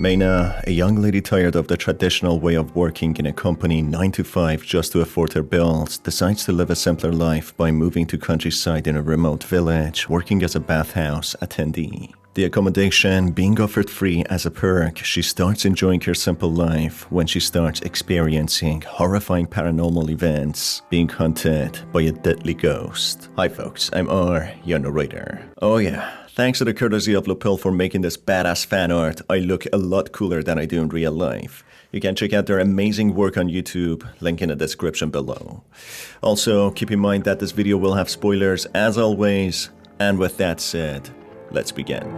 Mayna, a young lady tired of the traditional way of working in a company 9 to 5 just to afford her bills, decides to live a simpler life by moving to countryside in a remote village, working as a bathhouse attendee. The accommodation being offered free as a perk, she starts enjoying her simple life when she starts experiencing horrifying paranormal events, being hunted by a deadly ghost. Hi folks, I'm R, your narrator. Oh yeah. Thanks to the courtesy of Lopil for making this badass fan art, I look a lot cooler than I do in real life. You can check out their amazing work on YouTube, link in the description below. Also, keep in mind that this video will have spoilers as always, and with that said, let's begin.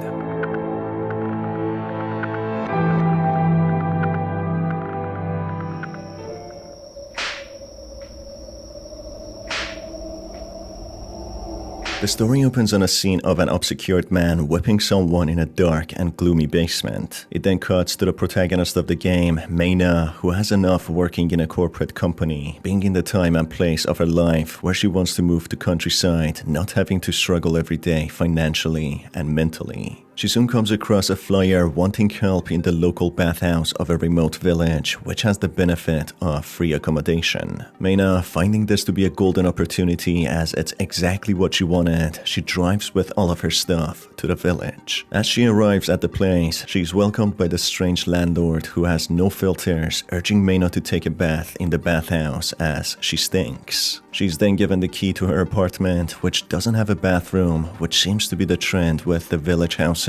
The story opens on a scene of an obscured man whipping someone in a dark and gloomy basement. It then cuts to the protagonist of the game, Mayna, who has enough working in a corporate company, being in the time and place of her life where she wants to move to countryside, not having to struggle every day financially and mentally. She soon comes across a flyer wanting help in the local bathhouse of a remote village, which has the benefit of free accommodation. Mayna, finding this to be a golden opportunity as it's exactly what she wanted, she drives with all of her stuff to the village. As she arrives at the place, she is welcomed by the strange landlord who has no filters, urging Mayna to take a bath in the bathhouse as she stinks. She's then given the key to her apartment, which doesn't have a bathroom, which seems to be the trend with the village houses,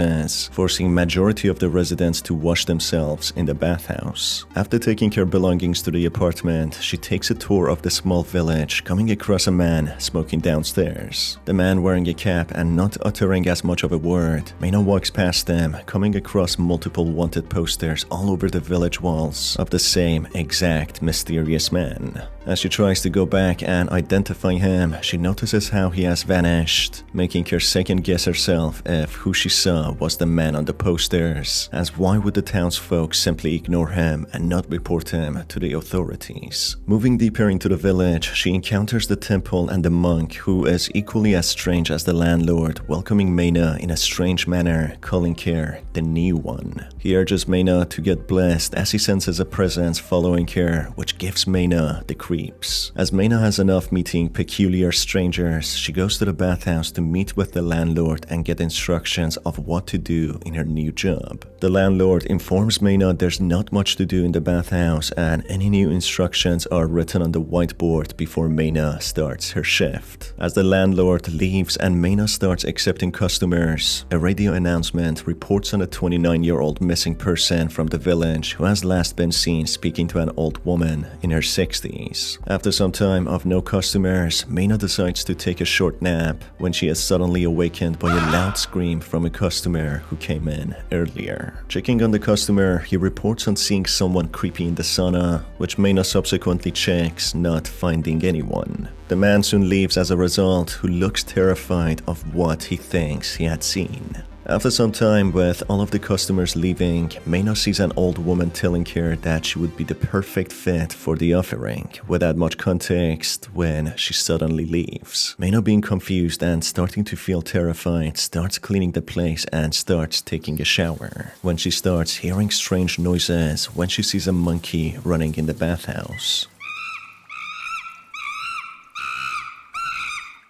forcing majority of the residents to wash themselves in the bathhouse. After taking her belongings to the apartment, she takes a tour of the small village, coming across a man smoking downstairs. The man wearing a cap and not uttering as much of a word, Mayna walks past them, coming across multiple wanted posters all over the village walls of the same exact mysterious man. As she tries to go back and identify him, she notices how he has vanished, making her second guess herself if who she saw was the man on the posters, as why would the townsfolk simply ignore him and not report him to the authorities. Moving deeper into the village, she encounters the temple and the monk, who is equally as strange as the landlord, welcoming Mayna in a strange manner, calling her the new one. He urges Mayna to get blessed as he senses a presence following her, which gives Mayna the creeps. As Mayna has enough meeting peculiar strangers, she goes to the bathhouse to meet with the landlord and get instructions of what to do in her new job. The landlord informs Mayna there's not much to do in the bathhouse and any new instructions are written on the whiteboard before Mayna starts her shift. As the landlord leaves and Mayna starts accepting customers, a radio announcement reports on a 29-year-old missing person from the village who has last been seen speaking to an old woman in her 60s. After some time of no customers, Mayna decides to take a short nap when she is suddenly awakened by a loud scream from a customer who came in earlier. Checking on the customer, he reports on seeing someone creepy in the sauna, which Mayna subsequently checks, not finding anyone. The man soon leaves as a result, who looks terrified of what he thinks he had seen. After some time with all of the customers leaving, Mayna sees an old woman telling her that she would be the perfect fit for the offering, without much context, when she suddenly leaves. Mayna, being confused and starting to feel terrified, starts cleaning the place and starts taking a shower, when she starts hearing strange noises when she sees a monkey running in the bathhouse.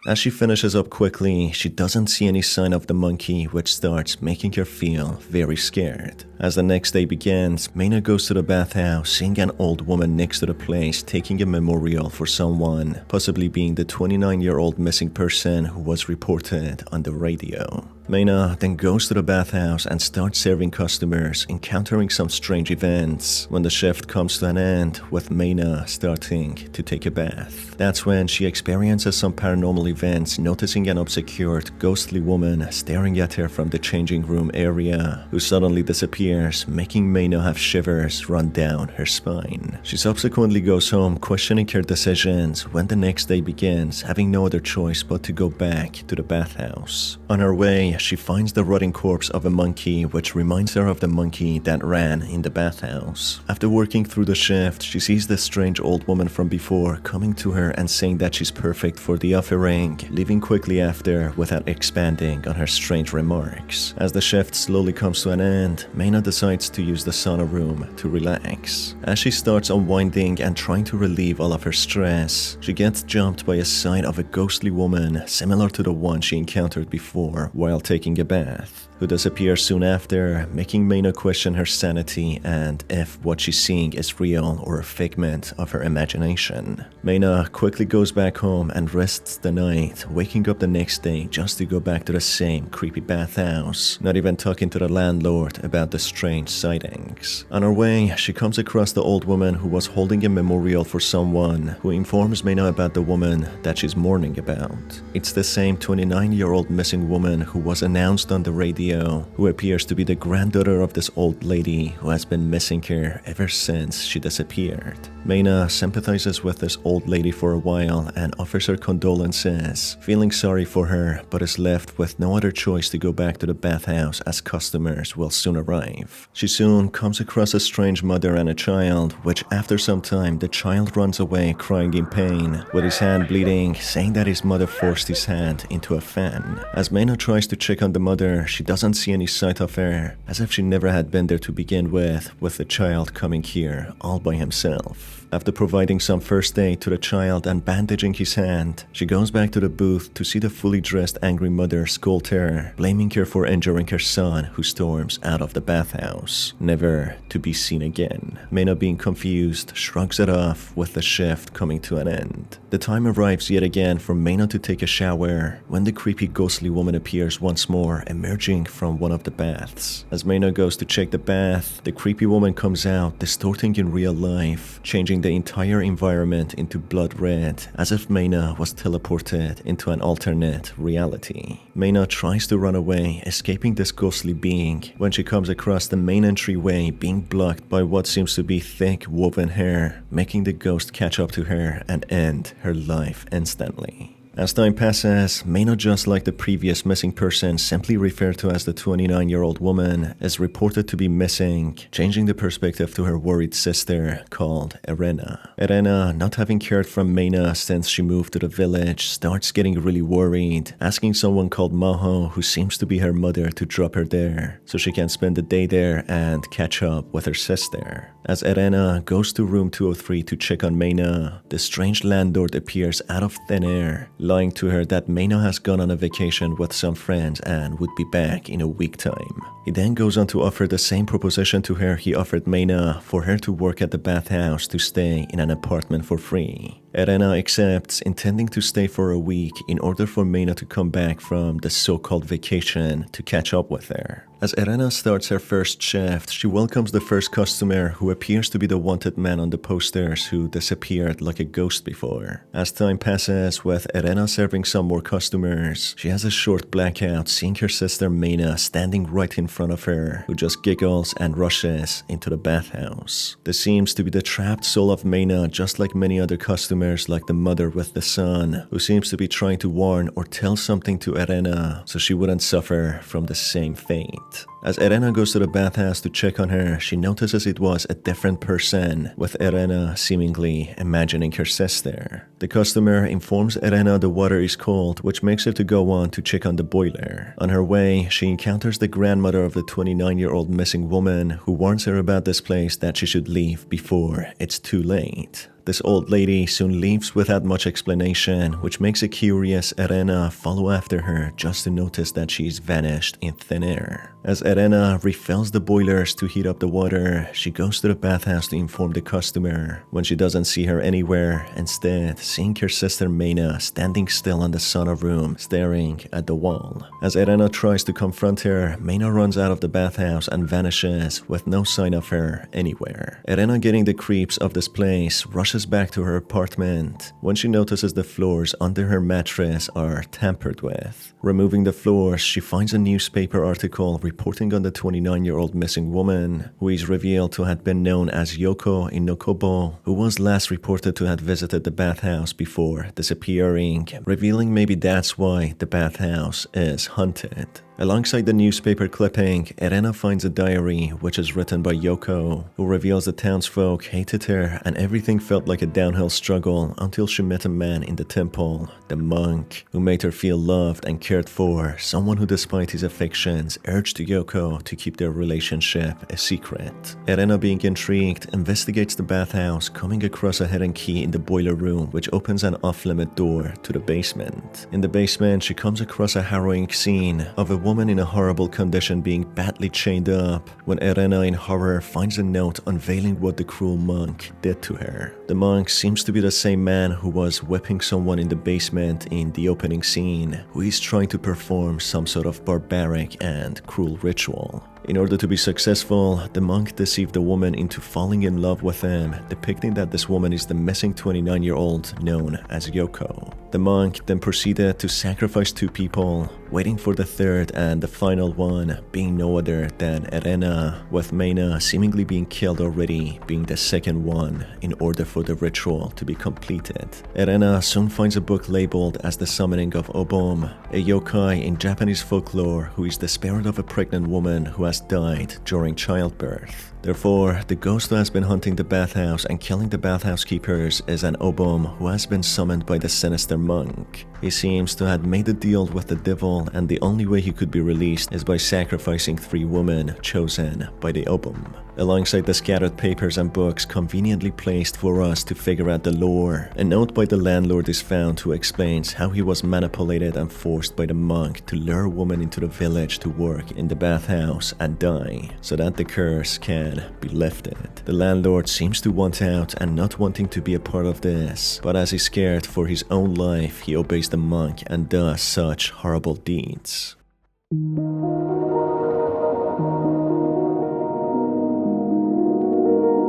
As she finishes up quickly, she doesn't see any sign of the monkey, which starts making her feel very scared. As the next day begins, Mayna goes to the bathhouse, seeing an old woman next to the place taking a memorial for someone, possibly being the 29-year-old missing person who was reported on the radio. Mayna then goes to the bathhouse and starts serving customers, encountering some strange events when the shift comes to an end, with Mayna starting to take a bath. That's when she experiences some paranormal events, noticing an obscured, ghostly woman staring at her from the changing room area, who suddenly disappears, making Mayna have shivers run down her spine. She subsequently goes home, questioning her decisions when the next day begins, having no other choice but to go back to the bathhouse. On her way, way, she finds the rotting corpse of a monkey, which reminds her of the monkey that ran in the bathhouse. After working through the shift, she sees the strange old woman from before coming to her and saying that she's perfect for the offering, leaving quickly after without expanding on her strange remarks. As the shift slowly comes to an end, Mena decides to use the sauna room to relax. As she starts unwinding and trying to relieve all of her stress, she gets jumped by a sight of a ghostly woman similar to the one she encountered before while taking a bath, who disappears soon after, making Mena question her sanity and if what she's seeing is real or a figment of her imagination. Mena quickly goes back home and rests the night, waking up the next day just to go back to the same creepy bathhouse, not even talking to the landlord about the strange sightings. On her way, she comes across the old woman who was holding a memorial for someone, who informs Mena about the woman that she's mourning about. It's the same 29-year-old missing woman who was announced on the radio, who appears to be the granddaughter of this old lady who has been missing her ever since she disappeared. Mena sympathizes with this old lady for a while and offers her condolences, feeling sorry for her, but is left with no other choice to go back to the bathhouse as customers will soon arrive. She soon comes across a strange mother and a child, which after some time the child runs away crying in pain, with his hand bleeding, saying that his mother forced his hand into a fan. As Mena tries to check on the mother, she doesn't see any sight of her, as if she never had been there to begin with the child coming here all by himself. After providing some first aid to the child and bandaging his hand, she goes back to the booth to see the fully dressed angry mother scold her, blaming her for injuring her son, who storms out of the bathhouse, never to be seen again. Mena, being confused, shrugs it off with the shift coming to an end. The time arrives yet again for Mena to take a shower, when the creepy ghostly woman appears once more, emerging from one of the baths. As Mena goes to check the bath, the creepy woman comes out, distorting in real life, changing the entire environment into blood red, as if Mena was teleported into an alternate reality. Mena tries to run away, escaping this ghostly being, when she comes across the main entryway being blocked by what seems to be thick woven hair, making the ghost catch up to her and end her life instantly. As time passes, Mena, just like the previous missing person simply referred to as the 29-year-old woman, is reported to be missing, changing the perspective to her worried sister called Irena. Irena, not having cared from Mena since she moved to the village, starts getting really worried, asking someone called Maho, who seems to be her mother, to drop her there so she can spend the day there and catch up with her sister. As Irena goes to room 203 to check on Mena, the strange landlord appears out of thin air, lying to her that Mena has gone on a vacation with some friends and would be back in a week time. He then goes on to offer the same proposition to her he offered Mena, for her to work at the bathhouse to stay in an apartment for free. Irena accepts, intending to stay for a week in order for Mena to come back from the so-called vacation to catch up with her. As Irena starts her first shift, she welcomes the first customer, who appears to be the wanted man on the posters who disappeared like a ghost before. As time passes, with Irena serving some more customers, she has a short blackout, seeing her sister Mena standing right in front of her, who just giggles and rushes into the bathhouse. This seems to be the trapped soul of Mena, just like many other customers, like the mother with the son, who seems to be trying to warn or tell something to Irena so she wouldn't suffer from the same fate. As Irena goes to the bathhouse to check on her, she notices it was a different person, with Irena seemingly imagining her sister. The customer informs Irena the water is cold, which makes her to go on to check on the boiler. On her way, she encounters the grandmother of the 29-year-old missing woman, who warns her about this place, that she should leave before it's too late. This old lady soon leaves without much explanation, which makes a curious Irena follow after her just to notice that she's vanished in thin air. As Irena refills the boilers to heat up the water, she goes to the bathhouse to inform the customer, when she doesn't see her anywhere, instead seeing her sister Mena standing still in the sauna room, staring at the wall. As Irena tries to confront her, Mena runs out of the bathhouse and vanishes with no sign of her anywhere. Irena, getting the creeps of this place, rushes back to her apartment when she notices the floors under her mattress are tampered with. Removing the floors, she finds a newspaper article reporting on the 29-year-old missing woman, who is revealed to have been known as Yoko in Nokobo, who was last reported to have visited the bathhouse before disappearing, revealing maybe that's why the bathhouse is haunted. Alongside the newspaper clipping, Irena finds a diary which is written by Yoko, who reveals the townsfolk hated her and everything felt like a downhill struggle until she met a man in the temple, the monk, who made her feel loved and cared for, someone who despite his affections urged Yoko to keep their relationship a secret. Irena, being intrigued, investigates the bathhouse, coming across a hidden key in the boiler room which opens an off-limit door to the basement. In the basement, she comes across a harrowing scene of a woman in a horrible condition being badly chained up when Irena in horror finds a note unveiling what the cruel monk did to her. The monk seems to be the same man who was whipping someone in the basement in the opening scene, who is trying to perform some sort of barbaric and cruel ritual. In order to be successful, the monk deceived the woman into falling in love with him, depicting that this woman is the missing 29-year-old known as Yoko. The monk then proceeded to sacrifice 2 people, waiting for the third and the final one being no other than Irena, with Maina seemingly being killed already being the second one in order for the ritual to be completed. Irena soon finds a book labeled as the summoning of Obom, a yokai in Japanese folklore who is the spirit of a pregnant woman who has died during childbirth. Therefore, the ghost who has been hunting the bathhouse and killing the bathhouse keepers is an Obom who has been summoned by the sinister monk. He seems to have made a deal with the devil, and the only way he could be released is by sacrificing 3 women chosen by the Obom. Alongside the scattered papers and books conveniently placed for us to figure out the lore, a note by the landlord is found who explains how he was manipulated and forced by the monk to lure a woman into the village to work in the bathhouse and die, so that the curse can be lifted. The landlord seems to want out and not wanting to be a part of this, but as he's scared for his own life, he obeys the monk and does such horrible deeds.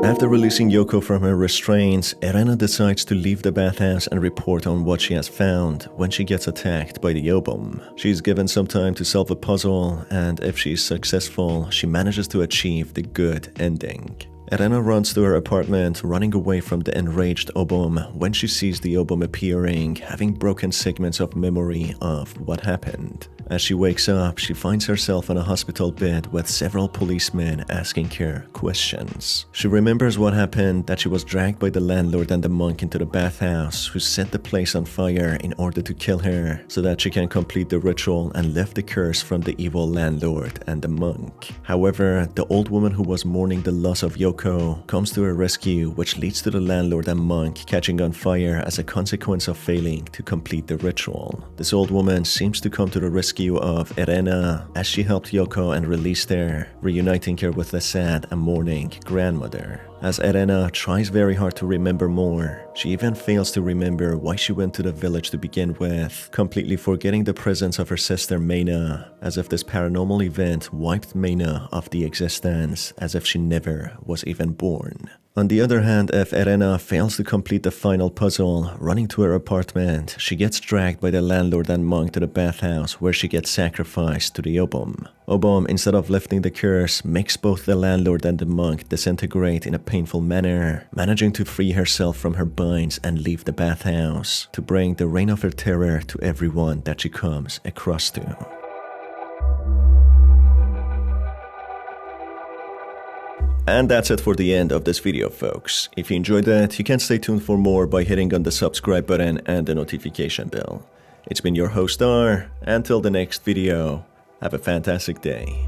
After releasing Yoko from her restraints, Irena decides to leave the bathhouse and report on what she has found when she gets attacked by the Obom. She is given some time to solve a puzzle, and if she is successful, she manages to achieve the good ending. Irena runs to her apartment, running away from the enraged Obom when she sees the Obom appearing, having broken segments of memory of what happened. As she wakes up, she finds herself on a hospital bed with several policemen asking her questions. She remembers what happened, that she was dragged by the landlord and the monk into the bathhouse, who set the place on fire in order to kill her, so that she can complete the ritual and lift the curse from the evil landlord and the monk. However, the old woman who was mourning the loss of Yoko comes to her rescue, which leads to the landlord and monk catching on fire as a consequence of failing to complete the ritual. This old woman seems to come to the rescue of Irena as she helped Yoko and released her, reuniting her with the sad and mourning grandmother. As Irena tries very hard to remember more, she even fails to remember why she went to the village to begin with, completely forgetting the presence of her sister Maina, as if this paranormal event wiped Maina off the existence, as if she never was even born. On the other hand, if Irena fails to complete the final puzzle, running to her apartment, she gets dragged by the landlord and monk to the bathhouse where she gets sacrificed to the Obom. Obom, instead of lifting the curse, makes both the landlord and the monk disintegrate in a painful manner, managing to free herself from her binds and leave the bathhouse, to bring the reign of her terror to everyone that she comes across to. And that's it for the end of this video, folks. If you enjoyed it, you can stay tuned for more by hitting on the subscribe button and the notification bell. It's been your host R. Until the next video, have a fantastic day.